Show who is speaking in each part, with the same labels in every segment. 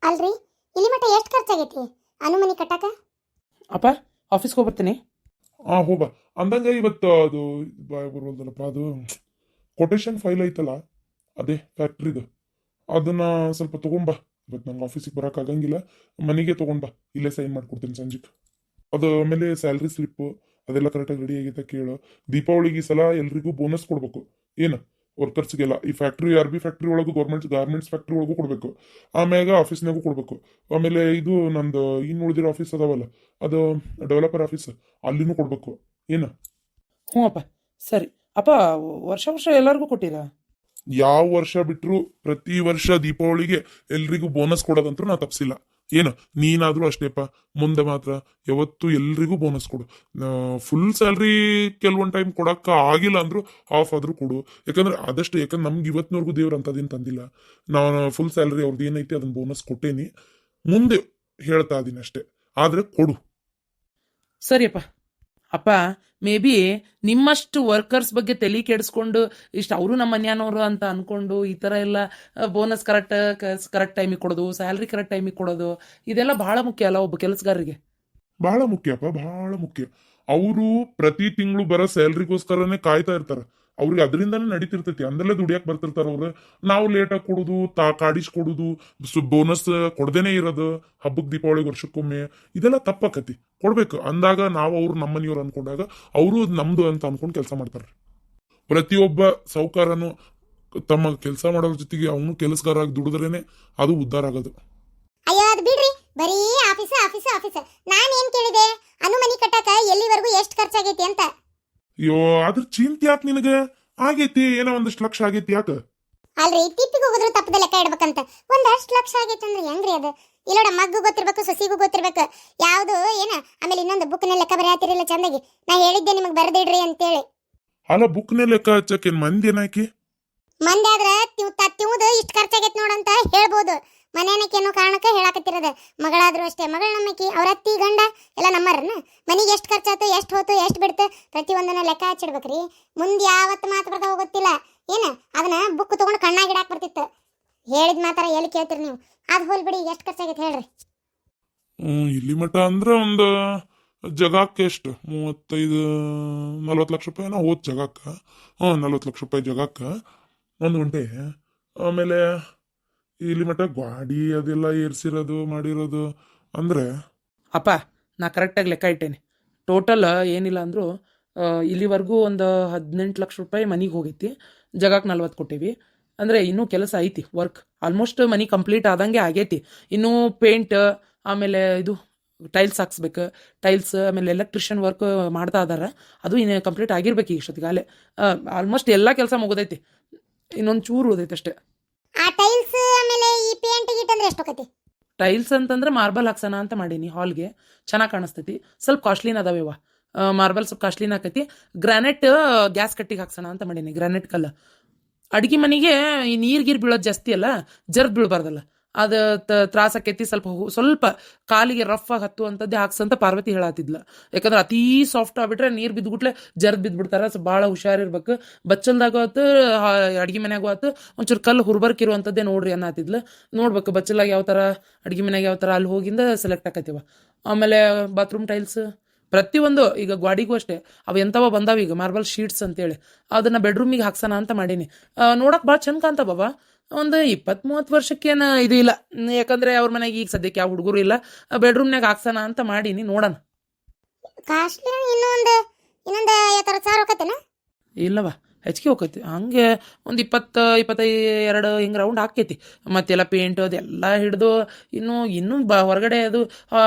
Speaker 1: ಅಲ್ರಿ ಇಲ್ಲಿ ಮಟ್ಟ ಎಷ್ಟು ಖರ್ಚಾಗೈತಿ ಅನುಮನಿ ಕಟ್ಟಾಕ?
Speaker 2: ಅಪ್ಪ ಆಫೀಸ್ಗೆ ಹೋಗ್ಬರ್ತೀನಿ.
Speaker 3: ಹೋಗ ಅಂದಂಗೆ ಇವತ್ತು ಅದು ಬರೋದಲ್ಲಪ್ಪ, ಅದು ಕೊಟೇಶನ್ ಫೈಲ್ ಐತಲ್ಲ, ಅದೇ ಫ್ಯಾಕ್ಟ್ರಿದು, ಅದನ್ನ ಸ್ವಲ್ಪ ತಗೊಂಬ. ಇವತ್ತು ನಂಗೆ ಆಫೀಸಿಗೆ ಬರಕ್ ಆಗಂಗಿಲ್ಲ, ಮನೆಗೆ ತಗೊಂಬ, ಇಲ್ಲೇ ಸೈನ್ ಮಾಡ್ಕೊಡ್ತೀನಿ ಸಂಜೆಗೆ. ಅದು ಆಮೇಲೆ ಸ್ಯಾಲ್ರಿ ಸ್ಲಿಪ್ಪು ಅದೆಲ್ಲ ಕರೆಕ್ಟಾಗಿ ರೆಡಿ ಆಗೈತೆ ಕೇಳು. ದೀಪಾವಳಿಗೆ ಈ ಸಲ ಎಲ್ರಿಗೂ ಬೋನಸ್ ಕೊಡ್ಬೇಕು. ಏನು ವರ್ಕರ್ಸ್ಗೆಲ್ಲ ಈ ಫ್ಯಾಕ್ಟ್ರಿ ಆರ್ ಬಿ ಫ್ಯಾಕ್ಟ್ರಿ ಒಳಗೂ ಗಾರ್ಮೆಂಟ್ಸ್ ಫ್ಯಾಕ್ಟ್ರಿ ಒಳಗೂ ಕೊಡಬೇಕು, ಆಮ್ಯಾಗ ಆಫೀಸ್ನಾಗೂ ಕೊಡಬೇಕು. ಆಮೇಲೆ ಇದು ನಂದು ಇನ್ನು ಉಳಿದಿರೋ ಆಫೀಸ್ ಅದಾವಲ್ಲ, ಅದು ಡೆವಲಪರ್ ಆಫೀಸ್, ಅಲ್ಲಿನೂ ಕೊಡಬೇಕು. ಏನು?
Speaker 2: ಹ್ಞೂ ಅಪ್ಪ, ಸರಿ ಅಪ್ಪ. ವರ್ಷ ವರ್ಷ ಎಲ್ಲರಿಗೂ ಕೊಟ್ಟಿರಾ?
Speaker 3: ಯಾವ ವರ್ಷ ಬಿಟ್ಟರು ಪ್ರತಿ ವರ್ಷ ದೀಪಾವಳಿಗೆ ಎಲ್ರಿಗೂ ಬೋನಸ್ ಕೊಡೋದಂತೂ ನಾ ತಪ್ಸಿಲ್ಲ. ಏನು ನೀನಾದ್ರೂ ಅಷ್ಟೇಪ್ಪ, ಮುಂದೆ ಮಾತ್ರ ಯಾವತ್ತು ಎಲ್ರಿಗೂ ಬೋನಸ್ ಕೊಡು. ಫುಲ್ ಸ್ಯಾಲ್ರಿ ಕೆಲವೊಂದು ಟೈಮ್ ಕೊಡಕ್ಕ ಆಗಿಲ್ಲ ಅಂದ್ರು ಹಾಫ್ ಆದ್ರೂ ಕೊಡು. ಯಾಕಂದ್ರೆ ಆದಷ್ಟು, ಯಾಕಂದ್ರೆ ನಮ್ಗೆ ಇವತ್ತಿನವರೆಗೂ ದೇವ್ರು ಅಂತದೇನು ತಂದಿಲ್ಲ. ನಾನು ಫುಲ್ ಸ್ಯಾಲ್ರಿ ಅವ್ರದ್ದು ಏನೈತಿ ಅದನ್ನ ಬೋನಸ್ ಕೊಟ್ಟೇನಿ, ಮುಂದೆ ಹೇಳ್ತಾ ಇದೀನಿ ಅಷ್ಟೇ, ಆದ್ರೆ ಕೊಡು.
Speaker 2: ಸರಿಯಪ್ಪ. ಅಪ್ಪ, ಮೇ ಬಿ ನಿಮ್ಮಷ್ಟು ವರ್ಕರ್ಸ್ ಬಗ್ಗೆ ತಲೆ ಕೆಡಿಸ್ಕೊಂಡು ಇಷ್ಟು ಅವರು ನಮ್ಮ ಮನ್ಯಾನವರು ಅಂತ ಅನ್ಕೊಂಡು ಈ ಥರ ಎಲ್ಲ ಬೋನಸ್ ಕರೆಕ್ಟ್ ಟೈಮಿಗೆ ಕೊಡೋದು, ಸ್ಯಾಲ್ರಿ ಕರೆಕ್ಟ್ ಟೈಮಿಗೆ ಕೊಡೋದು, ಇದೆಲ್ಲ ಬಹಳ ಮುಖ್ಯ ಅಲ್ಲ ಒಬ್ಬ ಕೆಲಸಗಾರರಿಗೆ?
Speaker 3: ಬಹಳ ಮುಖ್ಯಪ್ಪ, ಬಹಳ ಮುಖ್ಯ. ಅವರು ಪ್ರತಿ ತಿಂಗಳು ಬರೋ ಸ್ಯಾಲ್ರಿಗೋಸ್ಕರನೇ ಕಾಯ್ತಾ ಇರ್ತಾರ. ಅವ್ರಿಗೆ ಅದರಿಂದಾನೇ ನಡೀತಿರ್ತೈತಿ, ಅಂದಲ್ಲೇ ದುಡಿಯಕ್ ಬರ್ತಿರ್ತಾರ ಅವ್ರು. ನಾವು ಲೇಟಾಗಿ ಕೊಡೋದು, ಕಾಡಿಸ್ಕೊಡುದು, ಬೋನಸ್ ಕೊಡದೇನೆ ಇರೋದು ಹಬ್ಬಕ್ಕೆ, ದೀಪಾವಳಿ ವರ್ಷಕ್ಕೊಮ್ಮೆ, ಇದೆಲ್ಲ ತಪ್ಪಾಕತಿ. ಕೊಡ್ಬೇಕು ಅಂದಾಗ ನಾವು ಅವ್ರು ನಮ್ಮ ಮನೆಯವ್ರು ಅನ್ಕೊಂಡಾಗ ಅವರು ನಮ್ದು ಅಂತ ಅನ್ಕೊಂಡು ಕೆಲಸ ಮಾಡ್ತಾರೆ. ಪ್ರತಿಯೊಬ್ಬ ಸಾಹುಕಾರನು ತಮ್ಮ ಕೆಲಸ ಮಾಡೋದ್ರ ಜೊತೆಗೆ ಅವನು ಕೆಲಸಗಾರ ಆಗಿ ದುಡಿದ್ರೇನೆ ಅದು ಉದ್ಧಾರ ಆಗೋದು.
Speaker 1: ಅಯ್ಯೋ ಅದು ಬಿಡ್ರಿ, ಬರೀ ಆಫೀಸ್ ಆಫೀಸ್ ಆಫೀಸ್. ನಾನು ಏನ್ ಕೇಳಿದೆ, ಅನುಮನಿ ಕಟ್ಟಾಕ ಎಲ್ಲಿವರೆಗೂ ಎಷ್ಟು ಖರ್ಚಾಗೈತಿ ಅಂತ.
Speaker 3: ಅಯ್ಯೋ ಅದ್ರ ಚಿಂತೆ ಯಾಕೆ ನಿನಗೆ? ಆಗೈತಿ, ಏನೋ ಒಂದಷ್ಟು ಲಕ್ಷ ಆಗೈತಿ, ಯಾಕ?
Speaker 1: ಅಲ್ರಿ ತಿಪ್ಪಿಗೆ ಹೋಗಿದ್ರು ತಪ್ಪದ ಲೆಕ್ಕ ಇಡ್ಬೇಕಂತ. ಒಂದಷ್ಟು ಲಕ್ಷ ಆಗೈತೆ ಅಂದ್ರೆ ಹೆಂಗ್ರಿ ಅದು? ಇಲ್ಲೋಡ ಮಗ್ಗು ಗೊತ್ತಿರ್ಬೇಕು, ಸೊಸಿಗೂ ಗೊತ್ತಿರ್ಬೇಕು ಯಾವುದು ಏನ. ಆಮೇಲೆ ಇನ್ನೊಂದು ಬುಕ್ನ ಲೆಕ್ಕ ಬರೆಯತ್ತಿರಲಿಲ್ಲ ಚಂದಾಗಿ. ನಾ ಹೇಳಿದ್ದೆ ನಿಮಗೆ ಬರೆದಿಡ್ರಿ ಅಂತೇಳಿ.
Speaker 3: ಅಲ್ಲ ಬುಕ್ನೇ ಲೆಕ್ಕ ಹಚ್ಚಕ್ಕೆ ಮಂದಿ ಏನಾಕಿ?
Speaker 1: ಮಂದಿ ಆದ್ರ ತಿವ್ದು ಇಷ್ಟು ಖರ್ಚಾಗೈತೆ ನೋಡಂತ ಹೇಳ್ಬೋದು. ಮನೇನಕ್ಕೆ ಏನೋ ಕಾರಣಕ್ಕೆ ಹೇಳಾಕತ್ತಿರೋದು. ಮಗಳಾದ್ರೂ ಅಷ್ಟೇ, ಮಗಳ ನಮ್ಮಕಿ, ಅವ್ರ ಅತ್ತಿ ಗಂಡ ಎಲ್ಲ ನಮ್ಮರನ್ನ. ಮನೆಗೆ ಎಷ್ಟು ಖರ್ಚಾಯ್ತು, ಎಷ್ಟು ಹೋತು, ಎಷ್ಟು ಬಿಡ್ತು, ಪ್ರತಿಯೊಂದನ್ನ ಲೆಕ್ಕ ಹಚ್ಚಿಡ್ಬೇಕ್ರಿ. ಮುಂದೆ ಯಾವತ್ತು ಮಾತು ಬರ್ತಾವ ಗೊತ್ತಿಲ್ಲ. ಏನ ಅದನ್ನ ಬುಕ್ ತಗೊಂಡು ಕಣ್ಣಾಗಿಡಾಕ್ ಬರ್ತಿತ್ತು. ಹೇಳಿದ ಮಾತಾರ ಎಲ್ಲಿ ಕೇಳ್ತೀರಿ ನೀವು? ಅದು ಹೋಲ್ಬಿಡಿ, ಎಷ್ಟು ಖರ್ಚಾಗೈತೆ ಹೇಳ್ರಿ.
Speaker 3: ಇಲ್ಲಿ ಮಠ ಅಂದ್ರೆ ಒಂದು ಜಗಕ್ಕೆ ಎಷ್ಟು 35-40 ಲಕ್ಷ ರೂಪಾಯಿ ಏನೋ ಹೋದ್ ಜಗಕ್ಕೆ. 40 ಲಕ್ಷ ರೂಪಾಯಿ ಜಗಕ್ಕೆ 1 ಗಂಟೆ. ಆಮೇಲೆ ಇಲ್ಲಿ ಮಠ ಗಾಡಿ ಅದೆಲ್ಲ ಏರ್ಸಿರೋದು ಮಾಡಿರೋದು ಅಂದ್ರೆ.
Speaker 2: ಅಪ್ಪ, ನಾ ಕರೆಕ್ಟಾಗಿ ಲೆಕ್ಕ ಇಟ್ಟೇನೆ. ಟೋಟಲ್ ಏನಿಲ್ಲ ಅಂದರೂ ಇಲ್ಲಿವರೆಗೂ ಒಂದು 18 ಲಕ್ಷ ರೂಪಾಯಿ ಮನೆಗೆ ಹೋಗೈತಿ, ಜಗಕ್ಕೆ 40 ಕೊಟ್ಟೇವಿ. ಅಂದರೆ ಇನ್ನೂ ಕೆಲಸ ಐತಿ, ವರ್ಕ್ ಆಲ್ಮೋಸ್ಟ್ ಮನೆ ಕಂಪ್ಲೀಟ್ ಆದಂಗೆ ಆಗೈತಿ. ಇನ್ನೂ ಪೇಂಟ್, ಆಮೇಲೆ ಇದು ಟೈಲ್ಸ್ ಹಾಕ್ಸ್ಬೇಕು, ಟೈಲ್ಸ್, ಆಮೇಲೆ ಎಲೆಕ್ಟ್ರಿಷಿಯನ್ ವರ್ಕ್ ಮಾಡ್ತಾ ಇದಾರೆ. ಅದು ಇನ್ನು ಕಂಪ್ಲೀಟ್ ಆಗಿರ್ಬೇಕು ಈಗ ಅಷ್ಟೊತ್ತಿಗಾಲೆ. ಆಲ್ಮೋಸ್ಟ್ ಎಲ್ಲ ಕೆಲಸ ಮುಗಿದೈತಿ, ಇನ್ನೊಂದು ಚೂರು ಉಳಿದೈತೆ ಅಷ್ಟೇ.
Speaker 1: ಆ ಟೈಲ್ಸ್ ಆಮೇಲೆ ಈ ಪೇಂಟ್ ಗೀಟ್ ಅಂದ್ರೆ ಎಷ್ಟು ಹೋಗತಿ?
Speaker 2: ಟೈಲ್ಸ್ ಅಂತಂದ್ರೆ ಮಾರ್ಬಲ್ ಹಾಕ್ಸೋಣ ಅಂತ ಮಾಡೀನಿ, ಹಾಲ್ಗೆ ಚೆನ್ನಾಗಿ ಕಾಣಿಸ್ತೈತಿ. ಸ್ವಲ್ಪ ಕಾಸ್ಟ್ಲಿನ ಅದಾವೇವ, ಮಾರ್ಬಲ್ ಸ್ವಲ್ಪ ಕಾಸ್ಟ್ಲಿನ ಆಕೈತಿ. ಗ್ರಾನೈಟ್ ಗ್ಯಾಸ್ ಕಟ್ಟಿಗೆ ಹಾಕ್ಸೋಣ ಅಂತ ಮಾಡೀನಿ, ಗ್ರಾನೈಟ್ ಕಲ್ಲ. ಅಡುಗೆ ಮನೆಗೆ ಈ ನೀರು ಬೀಳೋದು ಜಾಸ್ತಿ ಅಲ್ಲ, ಜರ್ದ್ ಬೀಳ್ಬಾರ್ದಲ್ಲ, ಅದು ತ್ರಾಸ ಆಕೈತಿ. ಸ್ವಲ್ಪ ಕಾಲಿಗೆ ರಫ್ ಆಗಿ ಹತ್ತುವಂಥದ್ದೇ ಹಾಕ್ಸಂತ ಪಾರ್ವತಿ ಹೇಳತ್ತಿದ್ಲ. ಯಾಕಂದ್ರೆ ಅತೀ ಸಾಫ್ಟ್ ಆಗ್ಬಿಟ್ರೆ ನೀರು ಬಿದ್ದುಬಿಟ್ಲೆ ಜರ್ದ್ ಬಿದ್ದುಬಿಡ್ತಾರೆ. ಸೊ ಭಾಳ ಹುಷಾರಿರ್ಬೇಕು. ಬಚ್ಚಲ್ದಾಗ ಆತು, ಅಡುಗೆ ಮನ್ಯಾಗೂ ಆತು, ಒಂಚೂರು ಕಲ್ಲು ಹುರ್ಬರ್ಕಿರುವಂಥದ್ದೇ ನೋಡ್ರಿ ಅನ್ನತ್ತಿದ್ಲು. ನೋಡ್ಬೇಕು ಬಚ್ಚಲಾಗ ಯಾವ ಥರ, ಅಡುಗೆ ಮನ್ಯಾಗ ಯಾವ ಥರ, ಅಲ್ಲಿ ಹೋಗಿಂದ ಸೆಲೆಕ್ಟ್ ಆಕೈತಿವ. ಆಮೇಲೆ ಬಾತ್ರೂಮ್ ಟೈಲ್ಸ್ ಪ್ರತಿಯೊಂದು, ಈಗ ಗಾಡಿಗೂ ಅಷ್ಟೇ ಅವು ಎಂಥವ ಬಂದಾವ ಈಗ ಮಾರ್ಬಲ್ ಶೀಟ್ಸ್ ಅಂತೇಳಿ, ಅದನ್ನು ಬೆಡ್ರೂಮಿಗೆ ಹಾಕ್ಸೋಣ ಅಂತ ಮಾಡೀನಿ. ನೋಡಕ್ಕೆ ಭಾಳ ಚಂದ ಕಾಣ್ತಾವ ಬಾಬಾ. ಒಂದು 20-30 ವರ್ಷಕ್ಕೇನು ಇದು ಇಲ್ಲ, ಯಾಕಂದರೆ ಅವ್ರ ಮನೆಗೆ ಈಗ ಸದ್ಯಕ್ಕೆ ಯಾವ ಹುಡುಗರು ಇಲ್ಲ. ಬೆಡ್ರೂಮ್ನಾಗ ಹಾಕ್ಸೋಣ ಅಂತ ಮಾಡೀನಿ, ನೋಡೋಣ.
Speaker 1: ಕಾಸ್ಟ್ಲಿ ಇನ್ನೊಂದು 50,000 ಹೋಗತ್ತೇನ?
Speaker 2: ಇಲ್ಲವ, ಹೆಚ್ಚಿಗೆ ಹೋಗೈತಿ. ಹಂಗೆ ಒಂದು 20-22 ಹಿಂಗೆ ರೌಂಡ್ ಹಾಕೈತಿ. ಮತ್ತೆಲ್ಲ ಪೇಂಟ್ ಅದೆಲ್ಲ ಹಿಡಿದು ಇನ್ನೂ ಹೊರಗಡೆ ಅದು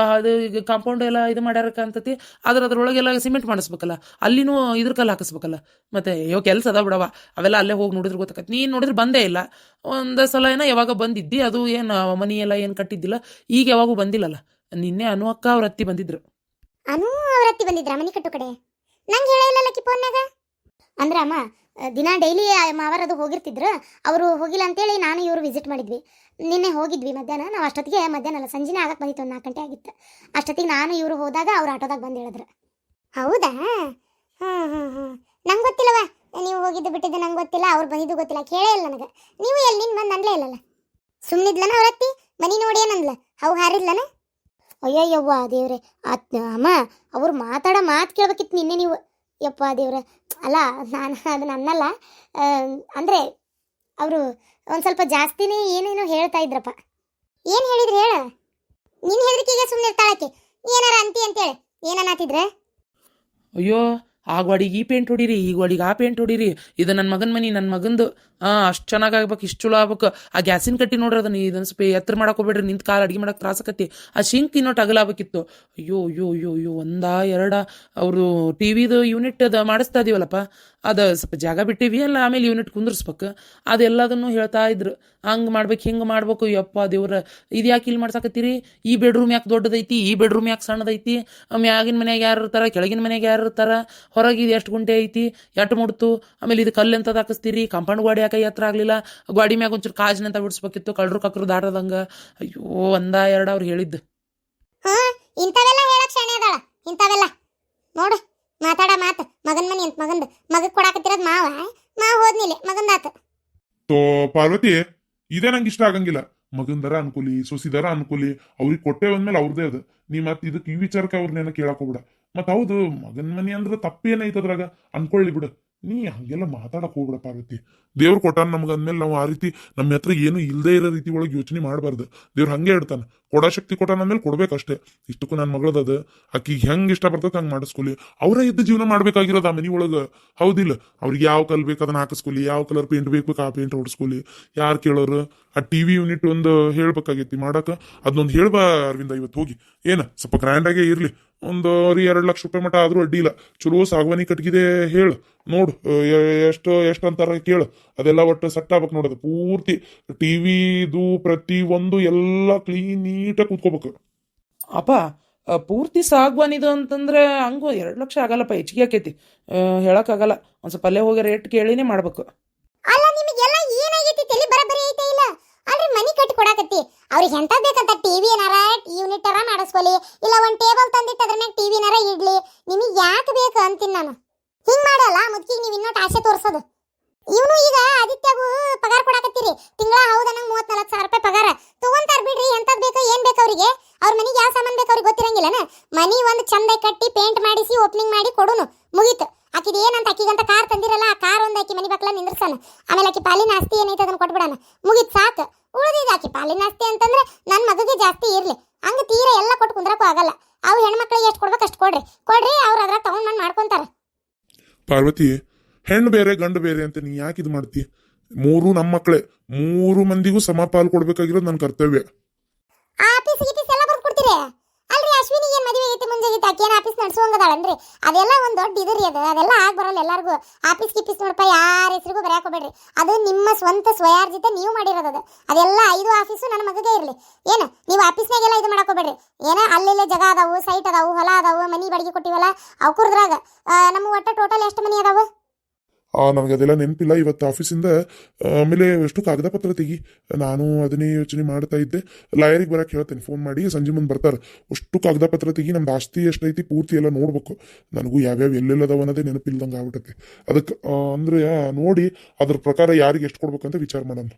Speaker 2: ಈಗ ಕಾಂಪೌಂಡ್ ಎಲ್ಲ ಇದು ಮಾಡ್ಯಾರಕ್ಕ ಅಂತತಿ. ಅದ್ರೊಳಗೆಲ್ಲ ಸಿಮೆಂಟ್ ಮಾಡಿಸ್ಬೇಕಲ್ಲ, ಅಲ್ಲಿನೂ ಇದ್ರ ಕಲ್ಲು ಹಾಕಿಸ್ಬೇಕಲ್ಲ. ಮತ್ತೆ ಕೆಲಸ ಅದ ಬಿಡವ, ಅವೆಲ್ಲ ಅಲ್ಲೇ ಹೋಗಿ ನೋಡಿದ್ರೆ ಗೊತ್ತಾಕೈತಿ. ನೀನು ನೋಡಿದ್ರೆ ಬಂದೇ ಇಲ್ಲ. ಒಂದು ಸಲ ಏನೋ ಯಾವಾಗ ಬಂದಿದ್ದಿ, ಅದು ಏನು ಮನಿ ಎಲ್ಲ ಏನು ಕಟ್ಟಿದ್ದಿಲ್ಲ, ಈಗ ಯಾವಾಗೂ ಬಂದಿಲ್ಲಲ್ಲ. ನಿನ್ನೆ ಅನು ಅಕ್ಕ ಅವ್ರ ಅತ್ತಿ ಬಂದಿದ್ರು.
Speaker 1: ಅವ್ರ ಅತ್ತಿ ಬಂದಿದ್ರ ಮನಿ ಕಟ್ಟು ಕಡೆ? ನಂಗೆ ಹೇಳಿಲ್ಲಲ್ಲ ಕಿಪ್ಪೋನ್ಯಾಗ. ಅಂದ್ರೆ ಅಮ್ಮ ದಿನ ಡೈಲಿ ಮಾವರದು ಹೋಗಿರ್ತಿದ್ರು, ಅವರು ಹೋಗಿಲ್ಲ ಅಂತೇಳಿ ನಾನು ಇವರು ವಿಸಿಟ್ ಮಾಡಿದ್ವಿ. ನಿನ್ನೆ ಹೋಗಿದ್ವಿ ಮಧ್ಯಾಹ್ನ. ನಾವು ಅಷ್ಟೊತ್ತಿಗೆ ಮಧ್ಯಾಹ್ನ ಅಲ್ಲ, ಸಂಜೆನೇ ಆಗಕ್ಕೆ ಬಂದಿತ್ತು, 4 ಗಂಟೆ ಆಗಿತ್ತು. ಅಷ್ಟೊತ್ತಿಗೆ ನಾನು ಇವರು ಹೋದಾಗ ಅವ್ರು ಆಟೋದಾಗ ಬಂದು ಹೇಳಿದ್ರು. ಹೌದಾ? ನಂಗೆ ಗೊತ್ತಿಲ್ಲವ, ನೀವು ಹೋಗಿದ್ದು ಬಿಟ್ಟಿದ್ದು ನಂಗೆ ಗೊತ್ತಿಲ್ಲ, ಅವ್ರು ಬಂದಿದ್ದು ಗೊತ್ತಿಲ್ಲ, ಕೇಳೇ ಇಲ್ಲ ನನಗೆ. ನೀವು ಎಲ್ಲಿ ನಿನ್ನ ಬಂದು ಅನ್ಲೇ ಇಲ್ಲಲ್ಲ. ಸುಮ್ಮನಿದ್ಲನ ಅವ್ರತ್ತಿ? ಮನಿ ನೋಡಿ ಏನಂದ್ಲ ಅವು ಹಾರಿದ್ಲನ? ಅಯ್ಯಯ್ಯವ್ವ ದೇವ್ರೆ, ಅಮ್ಮ ಅವ್ರು ಮಾತಾಡೋ ಮಾತು ಕೇಳ್ಬೇಕಿತ್ತು ನಿನ್ನೆ ನೀವು. ಯಪ್ಪ ದೇವ್ರೆ, ಅಲ್ಲ ನಾನು ಅದನ್ನ ಅನ್ನಲ್ಲ, ಅಂದರೆ ಅವರು ಒಂದು ಸ್ವಲ್ಪ ಜಾಸ್ತಿನೇ ಏನೇನೋ ಹೇಳ್ತಾ ಇದ್ರಪ್ಪ. ಏನು ಹೇಳಿದ್ರಿ ಹೇಳ? ನಿನ್ನ ಹೆದರಿಕೆಗೆ ಸುಮ್ಮನೆ ಇರ್ತಾಳಕ್ಕೆ, ಏನಾರ ಅಂತಿ ಅಂತೇಳಿ ಏನನ್ನಾತಿದ್ರೆ?
Speaker 2: ಅಯ್ಯೋ ಆ ಗೋಡಿಗೆ ಈ ಪೇಂಟ್ ಹೊಡೀರಿ, ಈ ಗೋಡಿಗೆ ಆ ಪೇಂಟ್ ಹೊಡೀರಿ, ಇದು ನನ್ನ ಮಗನ ಮನೆ, ನನ್ನ ಮಗಂದು ಅಷ್ಟು ಚೆನ್ನಾಗಾಗ್ಬೇಕು, ಇಷ್ಟು ಚಲೋ ಆಗ್ಬೇಕು. ಆ ಗ್ಯಾಸಿನ ಕಟ್ಟಿ ನೋಡ್ರಿ ಅದನ್ನ ಇದನ್ನು ಸ್ವಲ್ಪ ಎತ್ತರ ಮಾಡಕ್ಕೆ ಹೋಗ್ಬೇಡ್ರಿ, ನಿಂತು ಕಾಲು ಅಡುಗೆ ಮಾಡಕ್ಕೆ ತ್ರಾಸಕತ್ತಿ. ಆ ಶಿಂಕ್ ಇನ್ನೊಟ್ಟು ಅಗಲಾಗಬೇಕಿತ್ತು. ಅಯ್ಯೋ ಅಯ್ಯೋ ಅಯ್ಯೋ ಅಯ್ಯೋ, ಎರಡ ಅವರು ಟಿ ವಿದು ಯೂನಿಟ್ ಅದು ಮಾಡಿಸ್ತಾ ಇದೀವಲ್ಲಪ್ಪ, ಅದು ಸ್ವಲ್ಪ ಜಾಗ ಬಿಟ್ಟಿವಿ ಅಲ್ಲ, ಆಮೇಲೆ ಯೂನಿಟ್ ಕುಂದ್ರಿಸ್ಬೇಕು. ಅದೆಲ್ಲದನ್ನು ಹೇಳ್ತಾ ಇದ್ರು, ಹಂಗೆ ಮಾಡ್ಬೇಕು ಹಿಂಗೆ ಮಾಡ್ಬೇಕು. ಯಪ್ಪ ದೇವ್ರ, ಇದು ಯಾಕೆ ಇಲ್ಲಿ ಮಾಡ್ಸಕತ್ತೀರಿ? ಈ ಬೆಡ್ರೂಮ್ ಯಾಕೆ ದೊಡ್ಡದೈತಿ, ಈ ಬೆಡ್ರೂಮ್ ಯಾಕೆ ಸಣ್ಣದೈತಿ, ಮ್ಯಾಗಿನ ಮನ್ಯಾಗ ಯಾರು ಇರ್ತಾರ, ಕೆಳಗಿನ ಮನ್ಯಾಗ ಯಾರು ಇರ್ತಾರ, ಹೊರಗೆ ಇದು ಎಷ್ಟು ಗುಂಟೆ ಐತಿ, ಎಷ್ಟು ಮುಡ್ತು, ಆಮೇಲೆ ಇದು ಕಲ್ಲು ಎಂತದ್ದು ಹಾಕಿಸ್ತೀರಿ, ಕಾಂಪೌಂಡ್ ಗೋಡೆ ಯಾಕೆ ಎತ್ತರ ಆಗಲಿಲ್ಲ, ಗೋಡಿ ಮ್ಯಾಗ ಒಂಚೂರು ಕಾಜಿನಂತ ಬಿಡಿಸ್ಬೇಕಿತ್ತು, ಕಳ್ರು ಕಕ್ರು ದಾಟದಂಗೆ. ಅಯ್ಯೋ ಎರಡು ಅವ್ರು ಹೇಳಿದ್ದು.
Speaker 1: ಹಾಂ, ಇಂಥವೆಲ್ಲ ಹೇಳಕ್ ಶಾಣೆ ಅದಾಳ. ಇಂಥವೆಲ್ಲ ನೋಡು ಮಾತಾಡ ಮಾತು. ಮಗನ ಮನಿ ಅಂತ ಮಗಂದು ಮಗಕ್ಕೆ ಕೊಡಾಕತ್ತಿರೋದು ಮಾವ ಹೋದ್ನಿಲ್ಲ ಮಗಂದಾತ.
Speaker 3: ತೋ ಪಾರ್ವತಿ, ಇದೇ ನಂಗೆ ಇಷ್ಟ ಆಗಂಗಿಲ್ಲ. ಮಗಂದರ ಅನ್ಕೂಲಿ, ಸೊಸಿದರ ಅನ್ಕೂಲಿ, ಅವ್ರಿಗೆ ಕೊಟ್ಟೆ ಬಂದ್ಮೇಲೆ ಅವ್ರದೇ ಅದು. ನೀ ಮತ್ತೆ ಇದಕ್ಕೆ ಈ ವಿಚಾರಕ್ಕೆ ಅವ್ರನ್ನೇನ ಕೇಳಕ್ ಹೋಗ್ಬಿಡ. ಮತ್ ಹೌದು, ಮಗನ ಮನಿ ಅಂದ್ರೆ ತಪ್ಪೇನೈತೆ ಅದ್ರಾಗ, ಅನ್ಕೊಳ್ಳಿ ಬಿಡು. ನೀ ಹಂಗೆಲ್ಲ ಮಾತಾಡಕ್ ಹೋಗ್ಬಿಡ ಪಾರ್ವತಿ. ದೇವ್ರು ಕೊಟ್ಟಾನ ನಮ್ಗೆ ಅಂದ್ಮೇಲೆ ನಾವು ಆ ರೀತಿ ನಮ್ಮ ಹತ್ರ ಏನು ಇಲ್ಲದೆ ಇರೋ ರೀತಿ ಒಳಗೆ ಯೋಚನೆ ಮಾಡಬಾರ್ದು. ದೇವ್ರು ಹಂಗೆ ಇಡ್ತಾನೆ, ಕೊಡೋ ಶಕ್ತಿ ಕೊಟ್ಟಾನ ಅಂದ್ಮೇಲೆ ಕೊಡ್ಬೇಕಷ್ಟೇ. ಇಷ್ಟಕ್ಕೂ ನನ್ನ ಮಗಳದದು, ಆಕಿಗೆ ಹೆಂಗೆ ಇಷ್ಟ ಬರ್ತದೆ ಹಂಗೆ ಮಾಡಿಸ್ಕೊಲಿ. ಅವರೇ ಇದ್ದ ಜೀವನ ಮಾಡ್ಬೇಕಾಗಿರೋದು ಆ ಮನಿ ಒಳಗೆ, ಹೌದಿಲ್ಲ? ಅವ್ರಿಗೆ ಯಾವ ಕಲ್ ಬೇಕು ಅದನ್ನ ಹಾಕಿಸ್ಕೊಲಿ, ಯಾವ ಕಲರ್ ಪೇಂಟ್ ಬೇಕು ಆ ಪೇಂಟ್ ಹೊಡಿಸ್ಕೊಲಿ. ಯಾರು ಕೇಳೋರು? ಆ ಟಿವಿ ಯೂನಿಟ್ ಒಂದು ಹೇಳ್ಬೇಕಾಗೈತಿ ಮಾಡಕ್ಕೆ, ಅದನ್ನೊಂದು ಹೇಳ್ಬಾ ಅರವಿಂದ ಇವತ್ತು ಹೋಗಿ. ಏನ ಸ್ವಲ್ಪ ಗ್ರ್ಯಾಂಡಾಗೇ ಇರಲಿ, ಒಂದು 2 ಲಕ್ಷ ರೂಪಾಯಿ ಮಟ್ಟ ಆದ್ರೂ ಅಡ್ಡಿಲ್ಲ. ಚಲೋ ಸಾಗವಾನಿ ಕಟ್ಗಿದೆ ಹೇಳು, ನೋಡು ಎಷ್ಟು ಅಂತಾರ ಕೇಳು. ಅದೆಲ್ಲ ಒಟ್ಟು ಸೆಟ್ ಆಗ್ಬೇಕು ನೋಡೋದು ಪೂರ್ತಿ. ಟಿವಿದು ಪ್ರತಿ ಒಂದು ಎಲ್ಲ ಕ್ಲೀನ್ ನೀಟಾಗಿ ಕೂತ್ಕೋಬೇಕು.
Speaker 2: ಅಪ್ಪ ಪೂರ್ತಿ ಸಾಗ್ವಾನಿದು ಅಂತಂದ್ರೆ ಹಂಗೂ 2 ಲಕ್ಷ ಆಗಲ್ಲಪ್ಪ, ಹೆಚ್ಚಿಗೆ ಆಕೈತಿ, ಹೇಳಕ್ಕಾಗಲ್ಲ. ಒಂದು ಸ್ವಲ್ಪ ಅಲ್ಲೇ ಹೋಗಿ ರೇಟ್ ಕೇಳಿನೇ ಮಾಡ್ಬೇಕು.
Speaker 1: ಅಲ್ಲ ನಿಮಗೆಲ್ಲ ಏನಾಗೈತಿ, ತಲೆ ಬರಬರಿ ಐತೆ ಇಲ್ಲ? ಅಲ್ರಿ ಮನಿ ಕಟ್ಟಿ ಕೊಡಾಕತ್ತಿ, ಅವ್ರಿಗೆ ಎಂತ ಬೇಕಂತ ಟಿವಿ ಏನಾರ ಯೂನಿಟ್ ಅರ ಮಾಡಿಸ್ಕೊಲಿ, ಇಲ್ಲ ಒಂದು ಟೇಬಲ್ ತಂದಿಟ್ಟು ಅದ್ರ ಮ್ಯಾಗ ಟಿವಿ ಏನಾರ ಇಡ್ಲಿ. ನಿಮಗೆ ಯಾಕೆ ಬೇಕು ಅಂತೀನಿ ನಾನು. ಹಿಂಗ್ ಮಾಡಲ್ಲ ಮುದ್ಕಿಗೆ ನೀವು ಇನ್ನೊಟ್ಟು ಆಸೆ ತೋರ್ಸೋದು. ಇವನು ಈಗ ಆದಿತ್ಯಗೂ ಪಗಾರ ಕೊಡಾಕತ್ತೀರಿ, ತಿಂಗಳ ಹೌದ ನಂಗೆ 30-40 ಸಾವಿರ ರೂಪಾಯಿ ಪಗಾರ ತಗೊಂತಾರ ಬಿಡ್ರಿ. ಎಂತದ್ ಬೇಕು ಏನ್ ಬೇಕು ಅವ್ರಿಗೆ? ಅವ್ರ ಮನಿಗೆ ಯಾವ ಸಾಮಾನು ಬೇಕು ಅವ್ರಿಗೆ ಗೊತ್ತಿರಂಗಿಲ್ಲನ? ಮನಿ ಒಂದು ಚಂದ ಕಟ್ಟಿ ಪೇಂಟ್ ಮಾಡಿಸಿ ಓಪನಿಂಗ್ ಮಾಡಿ ಕೊಡುನು, ಮುಗೀತು. ಆಕಿದ ಏನಂತ ಆಕಿಗಂತ ಕಾರ್ ತಂದಿರಲ್ಲ, ಆ ಕಾರ್ ಒಂದು ಆಕಿ ಮನಿ ಬಾಕ್ಲ ನಿಂದ್ರಸಾನ, ಆಮೇಲೆ ಆಕಿ ಪಾಲಿನ ಆಸ್ತಿ ಏನೈತೆ ಅದನ್ನ ಕೊಟ್ಬಿಡಾನ, ಮುಗೀತು ಸಾಕು. ಉಳಿದಿದ್ದು ಆಕಿ ಪಾಲಿನ ಆಸ್ತಿ ಅಂತಂದ್ರೆ ನನ್ನ ಮಗಗೆ ಜಾಸ್ತಿ ಇರ್ಲಿ, ಹಂಗ ತೀರ ಎಲ್ಲ ಕೊಟ್ಟು ಕುಂದ್ರಕ್ಕೂ ಆಗಲ್ಲ. ಅವು ಹೆಣ್ಮಕ್ಳಿಗೆ ಎಷ್ಟು ಕೊಡ್ಬೇಕು ಅಷ್ಟು ಕೊಡ್ರಿ, ಅವ್ರು ಅದ್ರ ತಗೊಂಡ್ ಮಾಡ್ಕೊಂತಾರ.
Speaker 3: ಪಾರ್ವತಿ, ಹೆಣ್ಣು ಬೇರೆ ಗಂಡು ಬೇರೆ ಅಂತ ನೀ ಯಾಕೆ ಇದು ಮಾಡ್ತಿ? 3 ನಮ್ಮ ಮಕ್ಕಳೇ, 3 ಮಂದಿಗೂ ಸಮಪಾಲು ಕೊಡ್ಬೇಕಾಗಿರೋದು ನನ್ನ ಕರ್ತವ್ಯ.
Speaker 1: ಆಫೀಸ್ ಗೀಫೀಸ್ ಎಲ್ಲ ಬರ್ದು ಕೊಡ್ತೀರಿ ಅಲ್ರಿ? ಅಶ್ವಿನಿ ಏನ್ ಮದುವೆ ಐತಿ ಮುಂಜಾಗಿತ್ತು, ಆಕಿ ಏನ್ ಆಫೀಸ್ ನಡ್ಸುವಂಗದಾಳನ್ರಿ? ಅದೆಲ್ಲ ಒಂದ್ ದೊಡ್ಡ ಇದ್ರಿ, ಅದೆಲ್ಲ ಆಗ್ ಬರಲ್ಲ ಎಲ್ಲಾರ್ಗು. ಆಫೀಸ್ ಗಿಫೀಸ್ ನೋಡಪ್ಪ ಯಾರ ಹೆಸರಿಗೂ ಬರೆಯಕ್ ಹೋಗ್ಬೇಡ್ರಿ, ಅದು ನಿಮ್ಮ ಸ್ವಂತ ಸ್ವಯಾರ್ಜಿತ ನೀವು ಮಾಡಿರೋದು. ಅದೆಲ್ಲ 5 ಆಫೀಸು ನನ್ನ ಮಗಗೆ ಇರ್ಲಿ. ಏನ ನೀವು ಆಫೀಸ್ನಾಗೆಲ್ಲ ಇದು ಮಾಡಕ್ ಹೋಗ್ಬೇಡ್ರಿ. ಏನ ಅಲ್ಲೆಲ್ಲೇ ಜಾಗ ಅದಾವು, ಸೈಟ್ ಅದಾವು, ಹೊಲ ಅದಾವು, ಮನಿ ಬಾಡಿಗೆ ಕೊಟ್ಟಿವಲ್ಲ ಅವ್ಕುರ್ದ್ರಾಗ ನಮ್ಮ ಒಟ್ಟ ಟೋಟಲ್ ಎಷ್ಟು ಮನಿ ಅದಾವು?
Speaker 3: ನನಗೆ ಅದೆಲ್ಲ ನೆನಪಿಲ್ಲ ಇವತ್ತು ಆಫೀಸಿಂದ. ಆಮೇಲೆ ಎಷ್ಟು ಕಾಗದ ಪತ್ರ ತೆಗಿ, ನಾನು ಅದನ್ನೇ ಯೋಚನೆ ಮಾಡ್ತಾ ಇದ್ದೆ. ಲಾಯರಿಗೆ ಬರಕ್ಕೆ ಹೇಳ್ತೇನೆ, ಫೋನ್ ಮಾಡಿ ಸಂಜೆ ಮುಂದೆ ಬರ್ತಾರೆ. ಅಷ್ಟು ಕಾಗದ ಪತ್ರ ತೆಗಿ, ನಮ್ದು ಆಸ್ತಿ ಎಷ್ಟೈತಿ ಪೂರ್ತಿ ಎಲ್ಲ ನೋಡ್ಬೇಕು. ನನಗೂ ಯಾವ್ಯಾವ ಎಲ್ಲೆಲ್ಲದವ ಅನ್ನೋದೇ ನೆನಪಿಲ್ದಂಗೆ ಆಗ್ಬಿಟ್ಟೈತಿ. ಅದಕ್ಕೆ ಅಂದರೆ ನೋಡಿ ಅದ್ರ ಪ್ರಕಾರ ಯಾರಿಗೆ ಎಷ್ಟು ಕೊಡ್ಬೇಕಂತ ವಿಚಾರ ಮಾಡೋಣ.